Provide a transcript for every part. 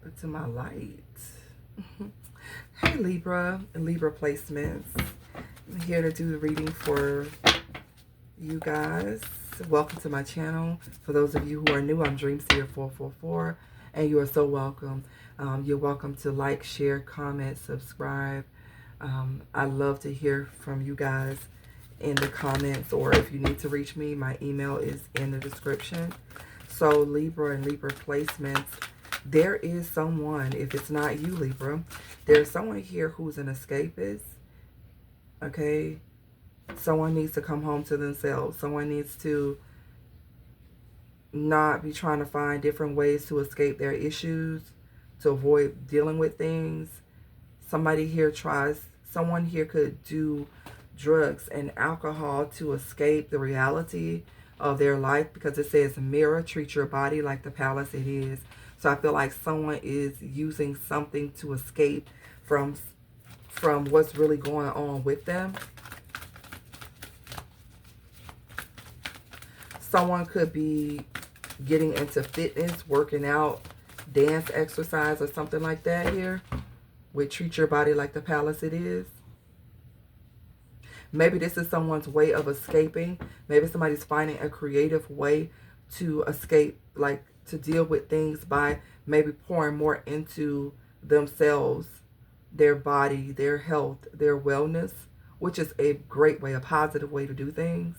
happened to my light? Hey Libra and Libra placements. I'm here to do the reading for you guys. Welcome to my channel. For those of you who are new, I'm Dreamseer444 and you are so welcome. You're welcome to like, share, comment, subscribe. I love to hear from you guys in the comments, or if you need to reach me, my email is in the description. So Libra and Libra placements, there is someone, if it's not you Libra, there's someone here who's an escapist, okay? Someone needs to come home to themselves. Someone needs to not be trying to find different ways to escape their issues, to avoid dealing with things. Someone here could do drugs and alcohol to escape the reality of their life, because it says mirror, treat your body like the palace it is. So I feel like someone is using something to escape from what's really going on with them. Someone could be getting into fitness, working out, dance, exercise, or something like that here with treat your body like the palace it is. Maybe this is someone's way of escaping. Maybe somebody's finding a creative way to escape, like to deal with things by maybe pouring more into themselves, their body, their health, their wellness, which is a great way, a positive way to do things.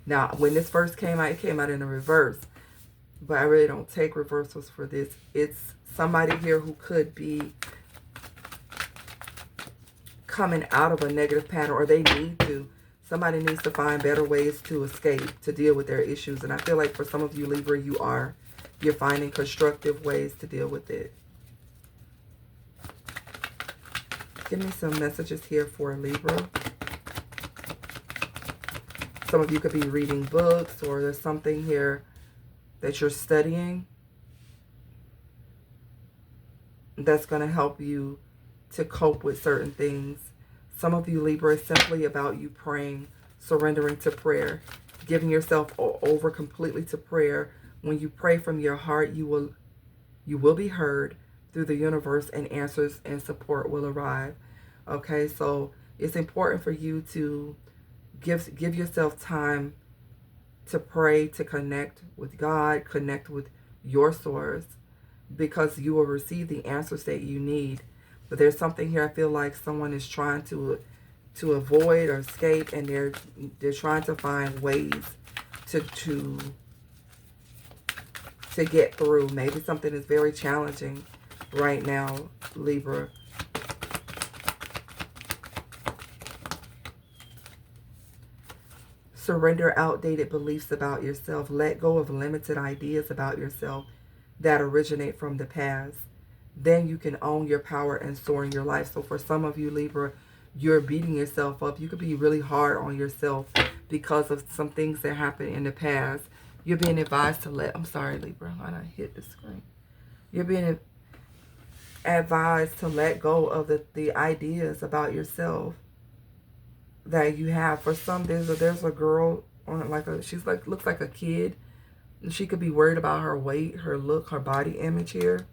Now, when this first came out, it came out in a reverse, but I really don't take reversals for this. It's somebody here who could be coming out of a negative pattern, or they need to. Somebody needs to find better ways to escape, to deal with their issues. And I feel like for some of you Libra, you're finding constructive ways to deal with it. Give me some messages here for Libra. Some of you could be reading books, or there's something here that you're studying that's going to help you to cope with certain things. Some of you Libra, is simply about you praying, surrendering to prayer, giving yourself over completely to prayer. When you pray from your heart, you will be heard through the universe, and answers and support will arrive. Okay, so it's important for you to give yourself time to pray, to connect with God, connect with your source, because you will receive the answers that you need. But there's something here I feel like someone is trying to avoid or escape, and they're trying to find ways to get through. Maybe something is very challenging right now, Libra. Surrender outdated beliefs about yourself. Let go of limited ideas about yourself that originate from the past. Then you can own your power and soar in your life. So for some of you Libra, you're beating yourself up. You could be really hard on yourself because of some things that happened in the past. You're being advised to I'm sorry Libra, I done hit the screen. You're being advised to let go of the ideas about yourself that you have. For some, there's a girl on she's looks like a kid. She could be worried about her weight, her look, her body image here.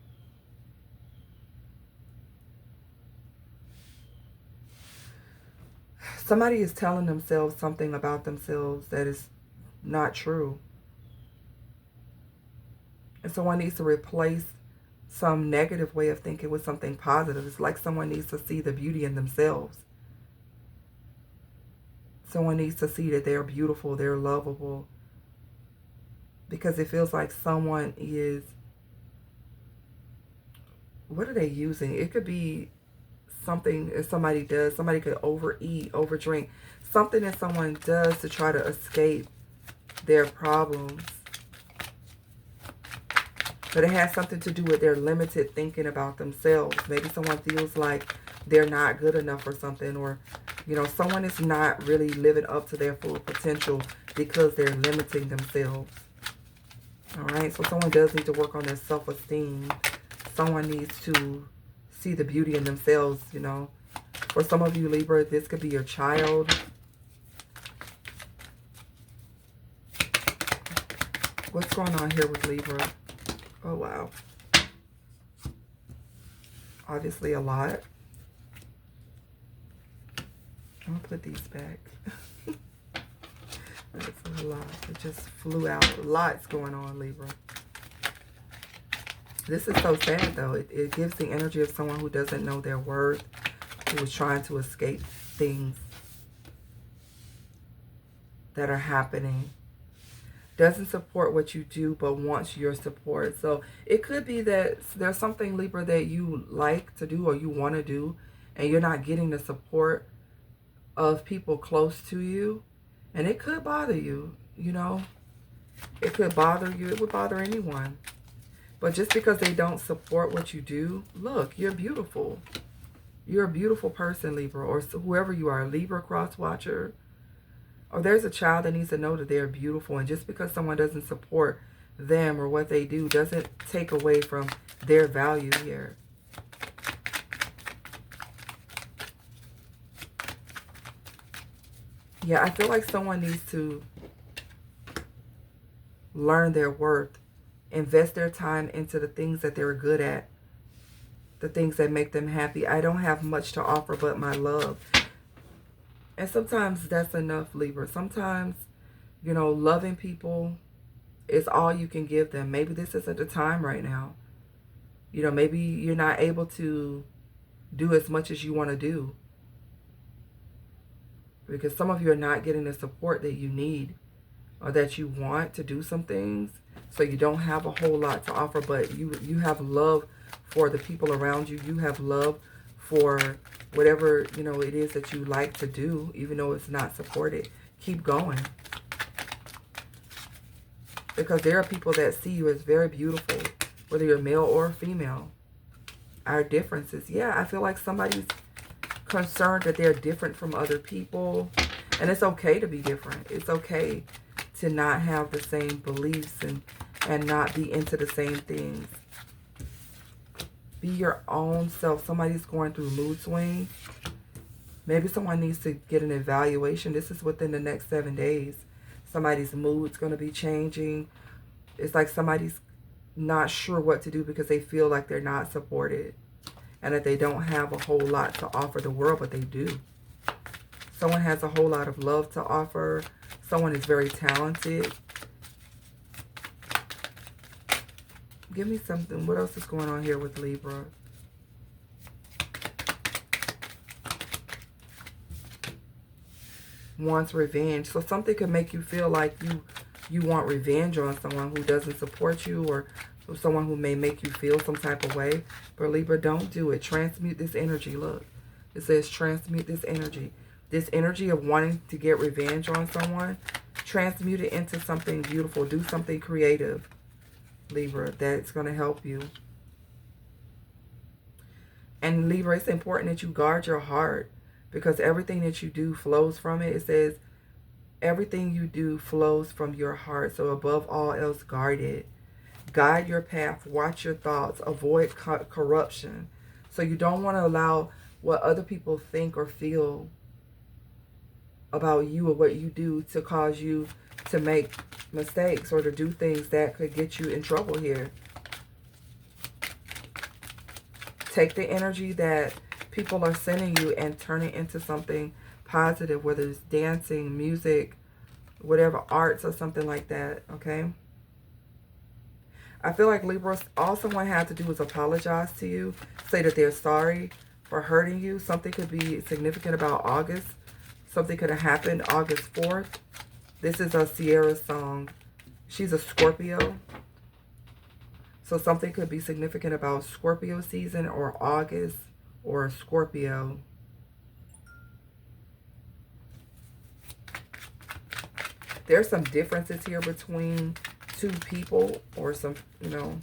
Somebody is telling themselves something about themselves that is not true. And someone needs to replace some negative way of thinking with something positive. It's like someone needs to see the beauty in themselves. Someone needs to see that they're beautiful, they're lovable. Because it feels like someone is... What are they using? It could be something that somebody does. Somebody could overeat, overdrink. Something that someone does to try to escape their problems. But it has something to do with their limited thinking about themselves. Maybe someone feels like they're not good enough or something. Or, you know, someone is not really living up to their full potential because they're limiting themselves. All right, so someone does need to work on their self-esteem. Someone needs to see the beauty in themselves, you know. For some of you Libra, this could be your child. What's going on here with Libra? Oh, wow. Obviously a lot. I'll put these back. That's a lot. It just flew out. Lots going on, Libra. This is so sad, though. It gives the energy of someone who doesn't know their worth, who is trying to escape things that are happening. Doesn't support what you do, but wants your support. So it could be that there's something, Libra, that you like to do or you want to do, and you're not getting the support of people close to you. And it could bother you, you know. It could bother you. It would bother anyone. But just because they don't support what you do, look, you're beautiful. You're a beautiful person, Libra, or whoever you are, Libra cross watcher. Or there's a child that needs to know that they're beautiful. And just because someone doesn't support them or what they do doesn't take away from their value here. Yeah, I feel like someone needs to learn their worth, invest their time into the things that they're good at, the things that make them happy. I don't have much to offer but my love. And sometimes that's enough, Libra. Sometimes, you know, loving people is all you can give them. Maybe this isn't the time right now. You know, maybe you're not able to do as much as you want to do, because some of you are not getting the support that you need or that you want to do some things. So you don't have a whole lot to offer, but you have love for the people around you. You have love for whatever, you know, it is that you like to do, even though it's not supported. Keep going. Because there are people that see you as very beautiful, whether you're male or female. Our differences. Yeah, I feel like somebody's concerned that they're different from other people. And it's okay to be different. It's okay to not have the same beliefs and not be into the same things. Be your own self. Somebody's going through mood swings. Maybe someone needs to get an evaluation. This is within the next 7 days. Somebody's mood's going to be changing. It's like somebody's not sure what to do because they feel like they're not supported and that they don't have a whole lot to offer the world, but they do. Someone has a whole lot of love to offer. Someone is very talented. Give me something. What else is going on here with Libra? Wants revenge. So something could make you feel like you want revenge on someone who doesn't support you, or someone who may make you feel some type of way. But Libra, don't do it. Transmute this energy. Look, it says transmute this energy. This energy of wanting to get revenge on someone, transmute it into something beautiful. Do something creative, Libra, that's going to help you. And Libra, it's important that you guard your heart, because everything that you do flows from it. It says everything you do flows from your heart. So above all else, guard it. Guide your path. Watch your thoughts. Avoid corruption. So you don't want to allow what other people think or feel about you or what you do to cause you to make mistakes or to do things that could get you in trouble here. Take the energy that people are sending you and turn it into something positive, whether it's dancing, music, whatever, arts or something like that, okay? I feel like Libra, all someone had to do was apologize to you, say that they're sorry for hurting you. Something could be significant about August. Something could have happened August 4th. This is a Sierra song. She's a Scorpio. So something could be significant about Scorpio season or August or Scorpio. There's some differences here between two people, or some, you know,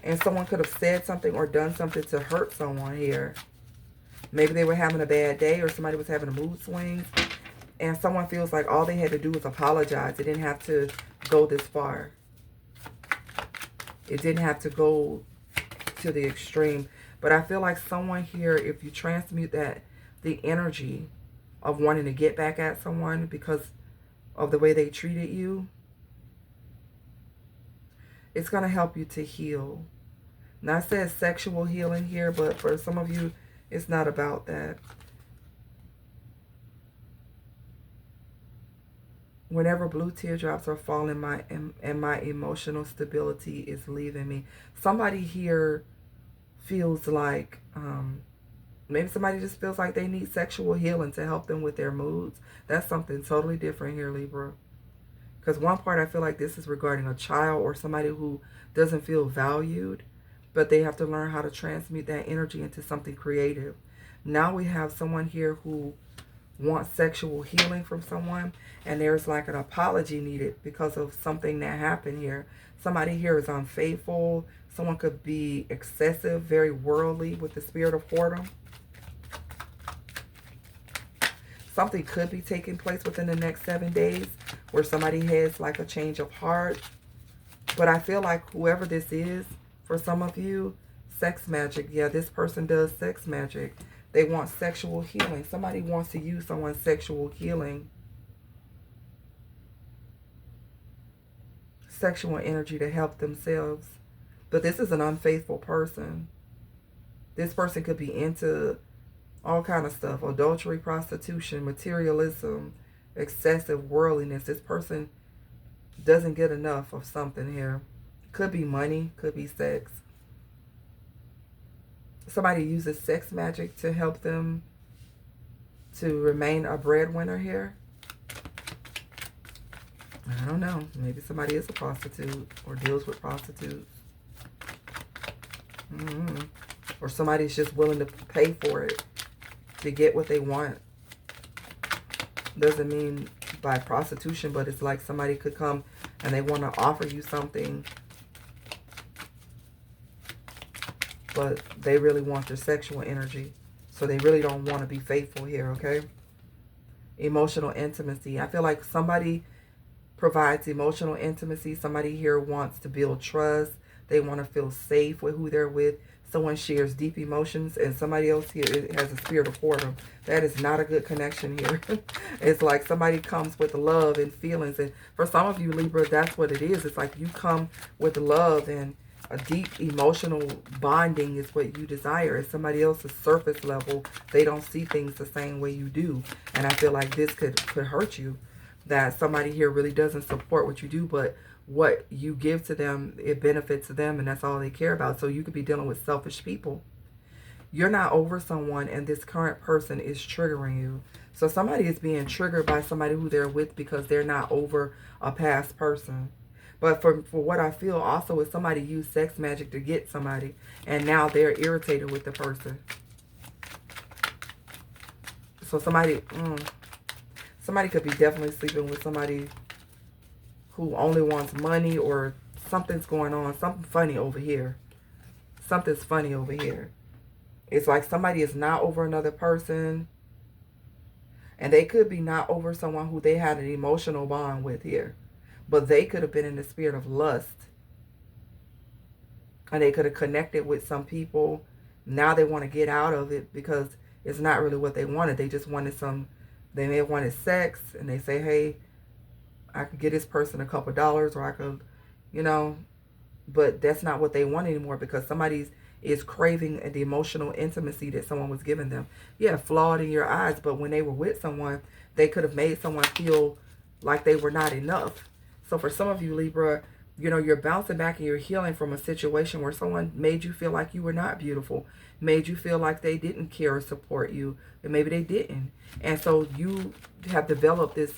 and someone could have said something or done something to hurt someone here. Maybe they were having a bad day, or somebody was having a mood swing, and someone feels like all they had to do was apologize. It didn't have to go this far. It didn't have to go to the extreme. But I feel like someone here, if you transmute that, the energy of wanting to get back at someone because of the way they treated you, It's going to help you to heal. Now, I said sexual healing here, but for some of you, it's not about that. Whenever blue teardrops are falling, my emotional stability is leaving me. Somebody here feels like, maybe somebody just feels like they need sexual healing to help them with their moods. That's something totally different here, Libra. Because one part, I feel like this is regarding a child or somebody who doesn't feel valued, but they have to learn how to transmute that energy into something creative. Now we have someone here who wants sexual healing from someone, and there's like an apology needed because of something that happened here. Somebody here is unfaithful. Someone could be excessive, very worldly with the spirit of whoredom. Something could be taking place within the next 7 days where somebody has like a change of heart. But I feel like whoever this is, for some of you, sex magic. Yeah, this person does sex magic. They want sexual healing. Somebody wants to use someone's sexual healing, sexual energy to help themselves. But this is an unfaithful person. This person could be into all kind of stuff. Adultery, prostitution, materialism, excessive worldliness. This person doesn't get enough of something here. Could be money, could be sex. Somebody uses sex magic to help them to remain a breadwinner here. I don't know. Maybe somebody is a prostitute or deals with prostitutes. Or somebody's just willing to pay for it to get what they want. Doesn't mean by prostitution, but it's like somebody could come and they want to offer you something, but they really want your sexual energy. So they really don't want to be faithful here, okay? Emotional intimacy. I feel like somebody provides emotional intimacy. Somebody here wants to build trust. They want to feel safe with who they're with. Someone shares deep emotions, and somebody else here has a spirit of whoredom. That is not a good connection here. It's like somebody comes with love and feelings. And for some of you, Libra, that's what it is. It's like you come with love and a deep emotional bonding is what you desire. It's somebody else's surface level. They don't see things the same way you do. And I feel like this could hurt you. That somebody here really doesn't support what you do, but what you give to them, it benefits them, and that's all they care about. So you could be dealing with selfish people. You're not over someone, and this current person is triggering you. So somebody is being triggered by somebody who they're with because they're not over a past person. But for what I feel also is somebody used sex magic to get somebody, and now they're irritated with the person. So somebody could be definitely sleeping with somebody who only wants money, or something's going on. Something funny over here. Something's funny over here. It's like somebody is not over another person. And they could be not over someone who they had an emotional bond with here. But they could have been in the spirit of lust. And they could have connected with some people. Now they want to get out of it because it's not really what they wanted. They just wanted they may have wanted sex. And they say, hey, I could get this person a couple dollars, or I could, but that's not what they want anymore, because somebody is craving the emotional intimacy that someone was giving them. Yeah, flawed in your eyes, but when they were with someone, they could have made someone feel like they were not enough. So for some of you, Libra, you're bouncing back and you're healing from a situation where someone made you feel like you were not beautiful, made you feel like they didn't care or support you, and maybe they didn't. And so you have developed this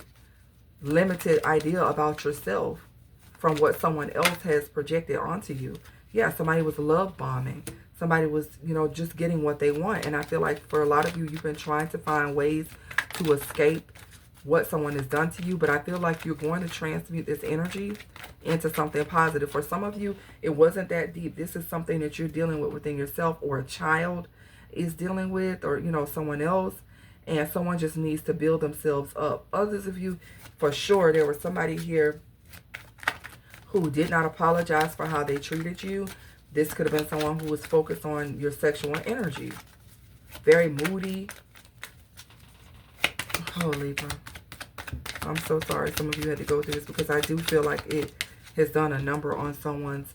limited idea about yourself from what someone else has projected onto you. Yeah, somebody was love bombing. Somebody was, just getting what they want. And I feel like for a lot of you, you've been trying to find ways to escape what someone has done to you. But I feel like you're going to transmute this energy into something positive. For some of you, it wasn't that deep. This is something that you're dealing with within yourself, or a child is dealing with, or, someone else. And someone just needs to build themselves up. Others of you, for sure, there was somebody here who did not apologize for how they treated you. This could have been someone who was focused on your sexual energy. Very moody. Oh, Libra. I'm so sorry some of you had to go through this, because I do feel like has done a number on someone's,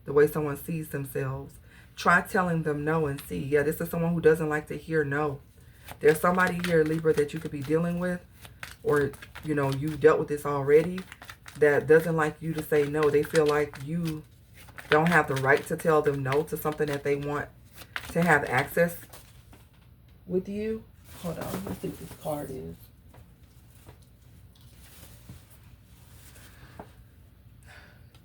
the way someone sees themselves. Try telling them no and see. Yeah, this is someone who doesn't like to hear no. There's somebody here, Libra, that you could be dealing with, or, you know, you dealt with this already, that doesn't like you to say no. They feel like you don't have the right to tell them no to something that they want to have access with you. Hold on, let me see what this card is.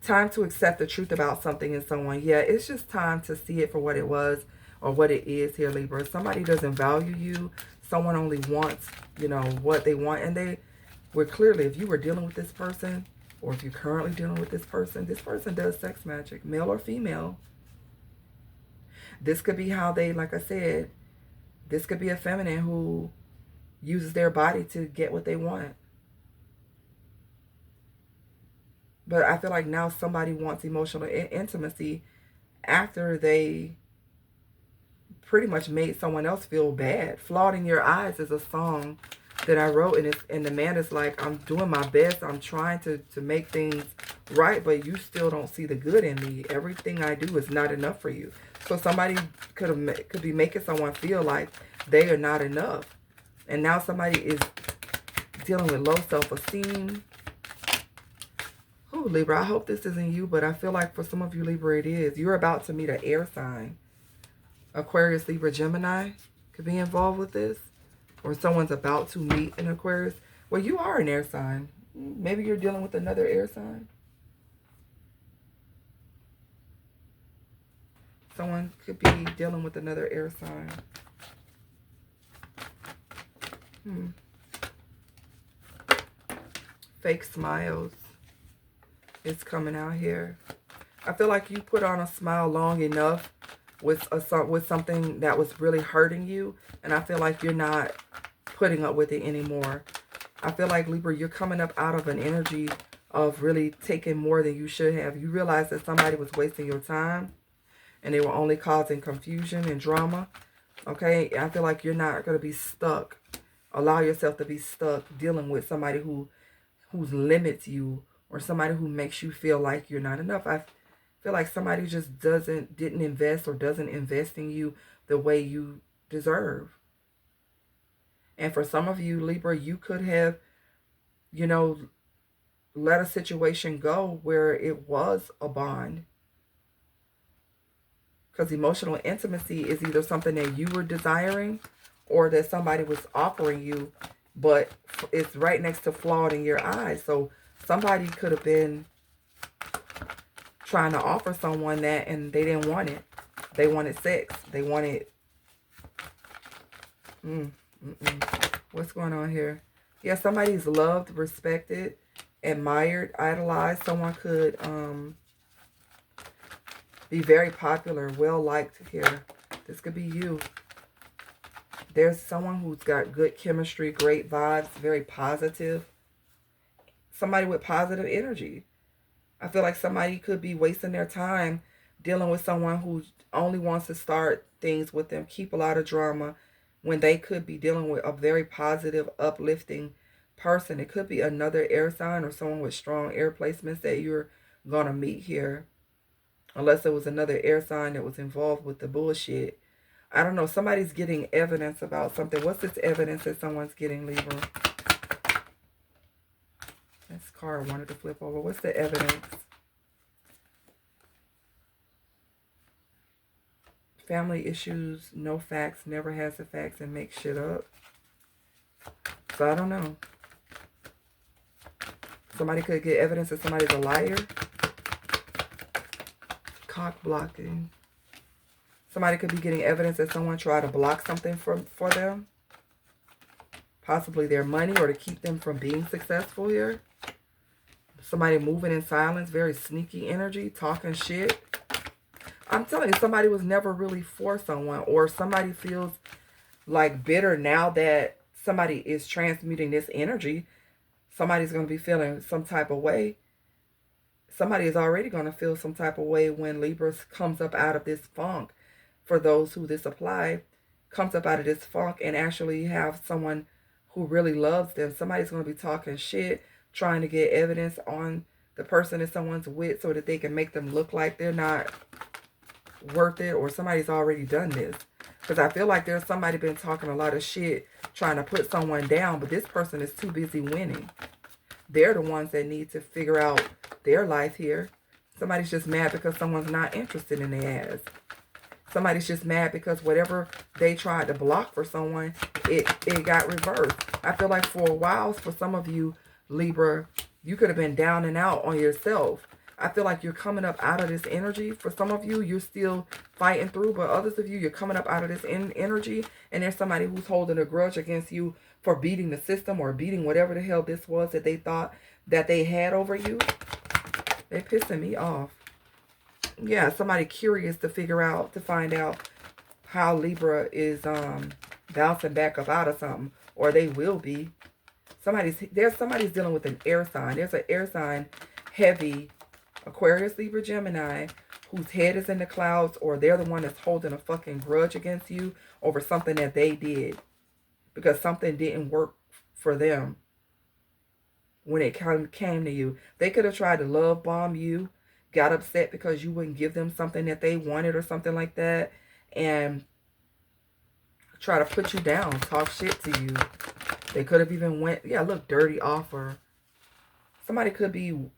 Time to accept the truth about something in someone. Yeah, it's just time to see it for what it was or what it is here, Libra. Somebody doesn't value you. Someone only wants, you know, what they want. And they were clearly, if you were dealing with this person, or if you're currently dealing with this person does sex magic, male or female. This could be how they, like I said, this could be a feminine who uses their body to get what they want. But I feel like now somebody wants emotional intimacy after they pretty much made someone else feel bad. Flawed in Your Eyes is a song that I wrote, and the man is like, I'm doing my best. I'm trying to make things right, but you still don't see the good in me. Everything I do is not enough for you. So somebody could be making someone feel like they are not enough. And now somebody is dealing with low self-esteem. Oh, Libra, I hope this isn't you, but I feel like for some of you, Libra, it is. You're about to meet an air sign. Aquarius, Libra, Gemini could be involved with this. Or someone's about to meet an Aquarius. Well, you are an air sign. Maybe you're dealing with another air sign. Someone could be dealing with another air sign. Fake smiles is coming out here. I feel like you put on a smile long enough with something that was really hurting you, and I feel like you're not putting up with it anymore. I feel like, Libra, you're coming up out of an energy of really taking more than you should have. You realize that somebody was wasting your time, and they were only causing confusion and drama. Okay, I feel like you're not going to be stuck. Allow yourself to be stuck dealing with somebody who limits you, or somebody who makes you feel like you're not enough. I feel like somebody just didn't invest or doesn't invest in you the way you deserve. And for some of you, Libra, you could have, you know, let a situation go where it was a bond. Because emotional intimacy is either something that you were desiring or that somebody was offering you, but it's right next to Flawed in Your Eyes. So somebody could have been trying to offer someone that, and they didn't want it. They wanted sex. They wanted... What's going on here? Yeah, somebody's loved, respected, admired, idolized. Someone could be very popular, well-liked here. This could be you. There's someone who's got good chemistry, great vibes, very positive. Somebody with positive energy. I feel like somebody could be wasting their time dealing with someone who only wants to start things with them, keep a lot of drama, when they could be dealing with a very positive, uplifting person. It could be another air sign or someone with strong air placements that you're going to meet here. Unless it was another air sign that was involved with the bullshit. I don't know. Somebody's getting evidence about something. What's this evidence that someone's getting, Libra? This card I wanted to flip over. What's the evidence? Family issues, no facts, never has the facts, and makes shit up. So I don't know. Somebody could get evidence that somebody's a liar. Cock blocking. Somebody could be getting evidence that someone tried to block something for them. Possibly their money, or to keep them from being successful here. Somebody moving in silence, very sneaky energy, talking shit. I'm telling you, somebody was never really for someone, or somebody feels like bitter now that somebody is transmuting this energy. Somebody's going to be feeling some type of way. Somebody is already going to feel some type of way when Libra comes up out of this funk. For those who this applied, comes up out of this funk and actually have someone who really loves them. Somebody's going to be talking shit, trying to get evidence on the person is someone's with so that they can make them look like they're not worth it, or somebody's already done this. Because I feel like there's somebody been talking a lot of shit trying to put someone down, but this person is too busy winning. They're the ones that need to figure out their life here. Somebody's just mad because someone's not interested in their ass. Somebody's just mad because whatever they tried to block for someone, it got reversed. I feel like for a while, for some of you, Libra, you could have been down and out on yourself. I feel like you're coming up out of this energy. For some of you, you're still fighting through, but others of you, you're coming up out of this energy, and there's somebody who's holding a grudge against you for beating the system or beating whatever the hell this was that they thought that they had over you. They're pissing me off. Yeah, somebody curious to find out how Libra is bouncing back up out of something, or they will be. Somebody's dealing with an air sign. There's an air sign, heavy, Aquarius, Libra, Gemini, whose head is in the clouds, or they're the one that's holding a fucking grudge against you over something that they did because something didn't work for them when it came to you. They could have tried to love bomb you, got upset because you wouldn't give them something that they wanted or something like that, and try to put you down, talk shit to you. They could have even went, yeah, look, dirty offer. Somebody could be,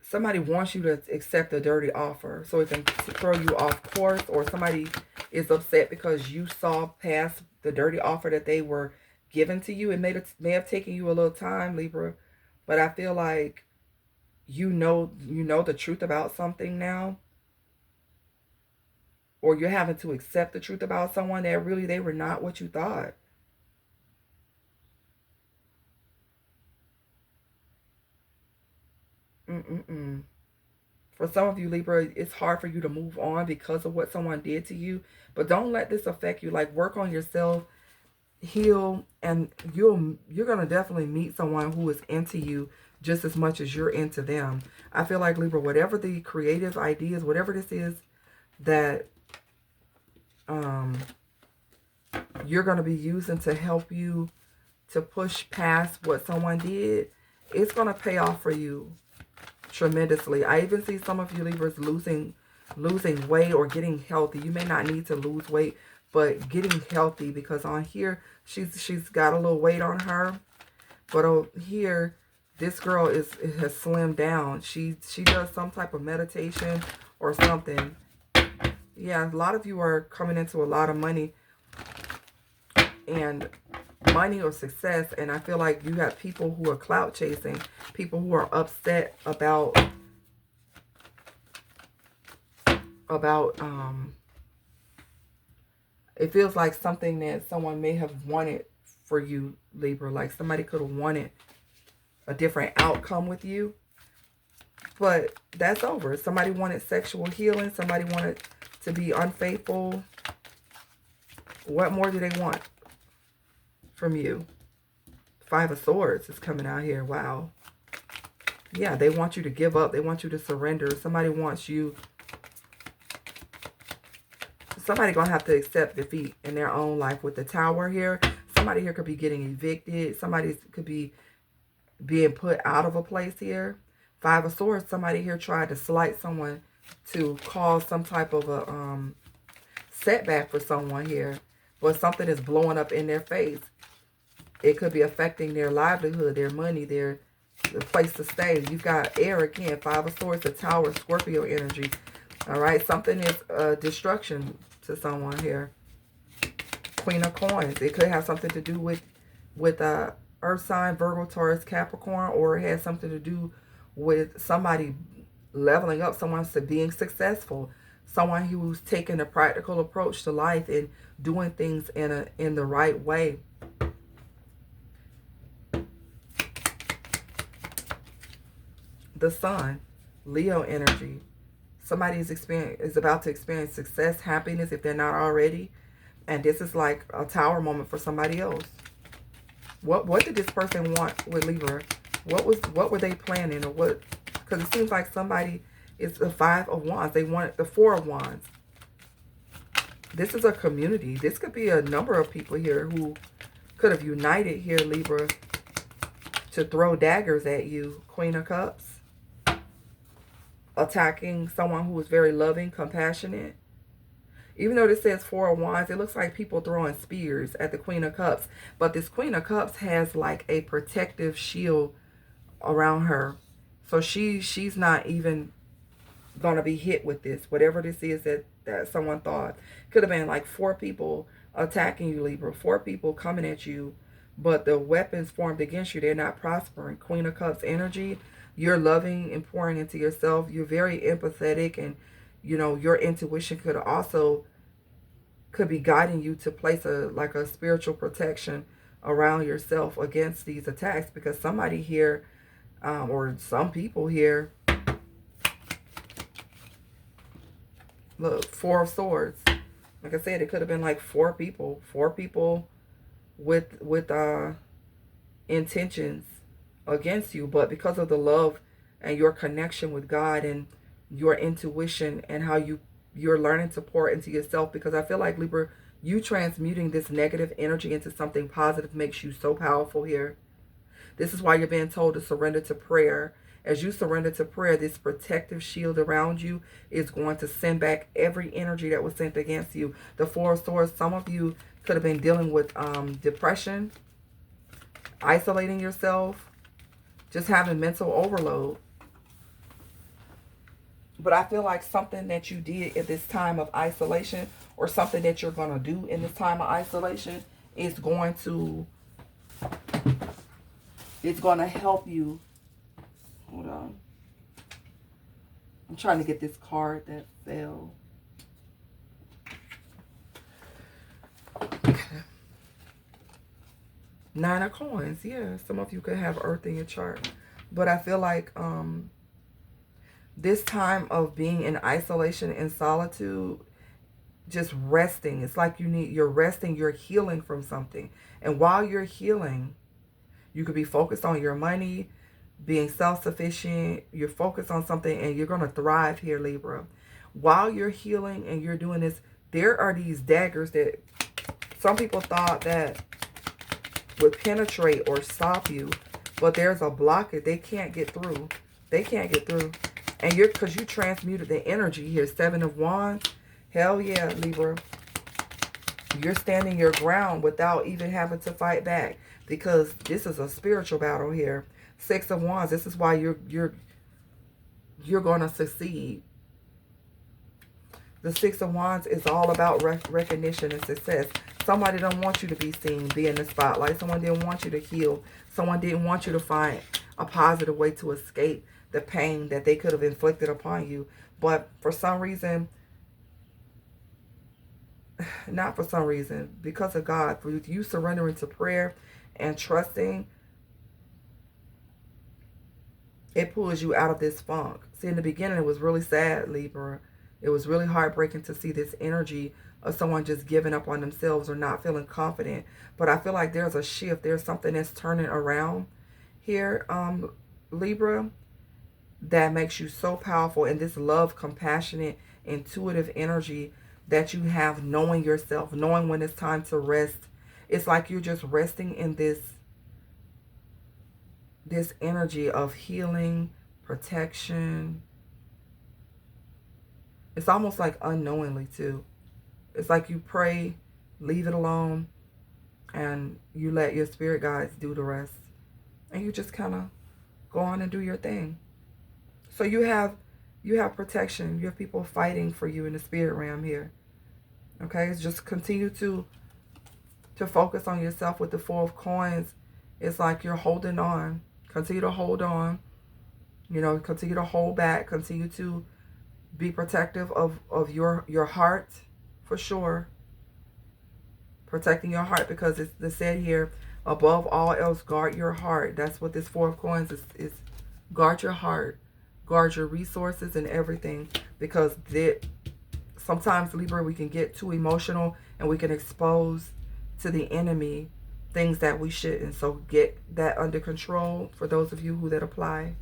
somebody wants you to accept a dirty offer so it can throw you off course, or somebody is upset because you saw past the dirty offer that they were given to you. It may have taken you a little time, Libra, but I feel like you know the truth about something now, or you're having to accept the truth about someone that really they were not what you thought. For some of you, Libra, it's hard for you to move on because of what someone did to you, but don't let this affect you. Like, work on yourself, heal, and you're gonna definitely meet someone who is into you just as much as you're into them. I feel like, Libra, whatever the creative ideas, whatever this is that you're going to be using to help you to push past what someone did, it's going to pay off for you tremendously. I even see some of you Libras losing weight or getting healthy. You may not need to lose weight, but getting healthy, because on here she's got a little weight on her, but over here this girl has slimmed down. She does some type of meditation or something. Yeah, a lot of you are coming into a lot of money or success, and I feel like you have people who are clout chasing, people who are upset about it feels like something that someone may have wanted for you, Libra. Like somebody could have wanted a different outcome with you, but that's over. Somebody wanted sexual healing. Somebody wanted to be unfaithful. What more do they want from you? Five of Swords is coming out here. Wow. Yeah, they want you to give up. They want you to surrender. Somebody wants you. Somebody gonna have to accept defeat in their own life with the Tower here. Somebody here could be getting evicted. Somebody could be being put out of a place here. Five of Swords, somebody here tried to slight someone to cause some type of a setback for someone here. But something is blowing up in their face. It could be affecting their livelihood, their money, their place to stay. You've got air again. Five of Swords, the Tower, Scorpio energy. All right, something is destruction to someone here. Queen of Coins. It could have something to do with Earth sign, Virgo, Taurus, Capricorn, or it has something to do with somebody leveling up, someone being successful, someone who's taking a practical approach to life and doing things in the right way. The Sun, Leo energy. Somebody is about to experience success, happiness if they're not already. And this is like a Tower moment for somebody else. What did this person want with Libra? What were they planning, or what? Because it seems like somebody is the Five of Wands. They want the Four of Wands. This is a community. This could be a number of people here who could have united here, Libra, to throw daggers at you. Queen of Cups. Attacking someone who is very loving, compassionate. Even though this says Four of Wands, it looks like people throwing spears at the Queen of Cups. But this Queen of Cups has like a protective shield around her. So she's not even going to be hit with this. Whatever this is that someone thought. Could have been like 4 people attacking you, Libra. 4 people coming at you. But the weapons formed against you, they're not prospering. Queen of Cups energy. You're loving and pouring into yourself. You're very empathetic, and you know your intuition could be guiding you to place a spiritual protection around yourself against these attacks, because somebody here or some people here, look, 4 of Swords. Like I said, it could have been like 4 people with intentions against you, but because of the love and your connection with God and your intuition and how you're learning to pour into yourself, because I feel like, Libra, you transmuting this negative energy into something positive makes you so powerful here. This is why you're being told to surrender to prayer. As you surrender to prayer, this protective shield around you is going to send back every energy that was sent against you. The 4 of Swords, some of you could have been dealing with depression, isolating yourself, just having mental overload. But I feel like something that you did at this time of isolation, or something that you're going to do in this time of isolation, is going to help you. Hold on. I'm trying to get this card that fell. Okay. 9 of Coins. Yeah, some of you could have Earth in your chart. But I feel like this time of being in isolation and solitude, just resting. It's like you're resting, you're healing from something. And while you're healing, you could be focused on your money, being self-sufficient. You're focused on something and you're going to thrive here, Libra. While you're healing and you're doing this, there are these daggers that some people thought that would penetrate or stop you, but there's a blockage. They can't get through. They can't get through. And because you transmuted the energy here. 7 of Wands. Hell yeah, Libra. You're standing your ground without even having to fight back, because this is a spiritual battle here. 6 of Wands. This is why you're going to succeed. The 6 of Wands is all about recognition and success. Somebody don't want you to be seen, be in the spotlight. Someone didn't want you to heal. Someone didn't want you to find a positive way to escape the pain that they could have inflicted upon you. But for some reason, not for some reason, because of God, for you surrendering to prayer and trusting, it pulls you out of this funk. See, in the beginning, it was really sad, Libra. It was really heartbreaking to see this energy of someone just giving up on themselves or not feeling confident. But I feel like there's a shift. There's something that's turning around here, Libra, that makes you so powerful. And this love, compassionate, intuitive energy that you have, knowing yourself, knowing when it's time to rest. It's like you're just resting in this energy of healing, protection. It's almost like unknowingly too. It's like you pray, leave it alone, and you let your spirit guides do the rest. And you just kind of go on and do your thing. So you have protection. You have people fighting for you in the spirit realm here. Okay, it's just continue to focus on yourself with the 4 of Coins. It's like you're holding on. Continue to hold on. You know, continue to hold back. Continue to be protective of your heart, for sure. Protecting your heart, because it's said here, above all else, guard your heart. That's what this 4 of Coins is. Guard your heart. Guard your resources and everything. Because sometimes, Libra, we can get too emotional and we can expose to the enemy things that we shouldn't. So get that under control for those of you that apply.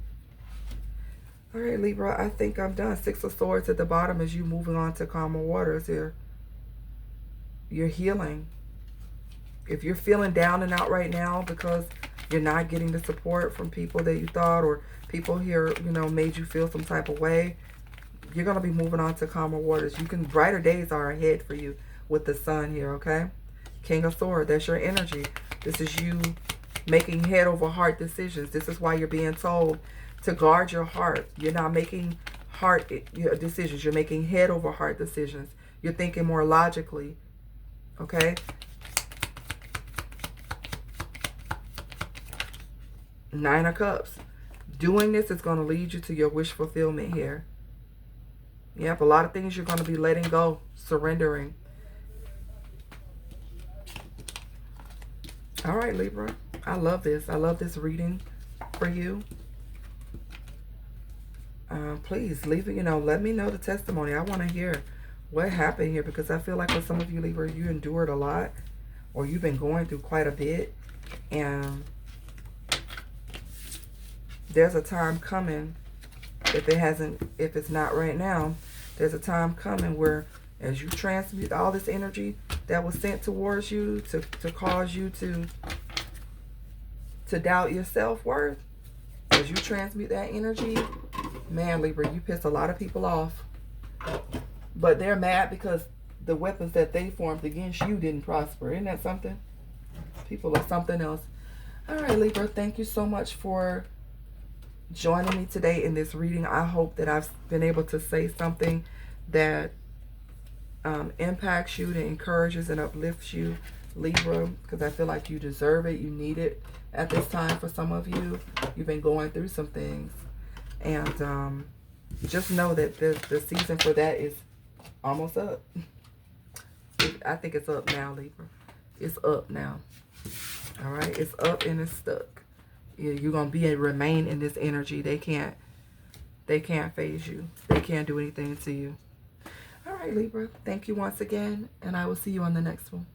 All right, Libra, I think I'm done. 6 of Swords at the bottom is you moving on to calmer waters here. You're healing. If you're feeling down and out right now because you're not getting the support from people that you thought, or people here, you know, made you feel some type of way, you're going to be moving on to calmer waters. Brighter days are ahead for you with the sun here, okay? King of Swords, that's your energy. This is you making head over heart decisions. This is why you're being told to guard your heart. You're not making heart decisions. You're making head over heart decisions. You're thinking more logically, okay? Nine of Cups. Doing this is going to lead you to your wish fulfillment here. Yep, a lot of things you're going to be letting go, surrendering. All right, Libra. I love this. I love this reading for you. Please leave it, let me know the testimony. I want to hear what happened here, because I feel like with some of you, Libra, you endured a lot, or you've been going through quite a bit. And there's a time coming, if it's not right now, there's a time coming where as you transmute all this energy that was sent towards you to cause you to doubt your self-worth, as you transmute that energy, man, Libra, you pissed a lot of people off. But they're mad because the weapons that they formed against you didn't prosper. Isn't that something? People are something else. All right, Libra, thank you so much for joining me today in this reading. I hope that I've been able to say something that impacts you, that encourages and uplifts you, Libra, because I feel like you deserve it. You need it at this time. For some of you, you've been going through some things, and just know that the season for that is almost up. I think it's up now, Libra. It's up now. All right, it's up and it's stuck. You're gonna remain in this energy. They can't phase you. They can't do anything to you. All right, Libra. Thank you once again, and I will see you on the next one.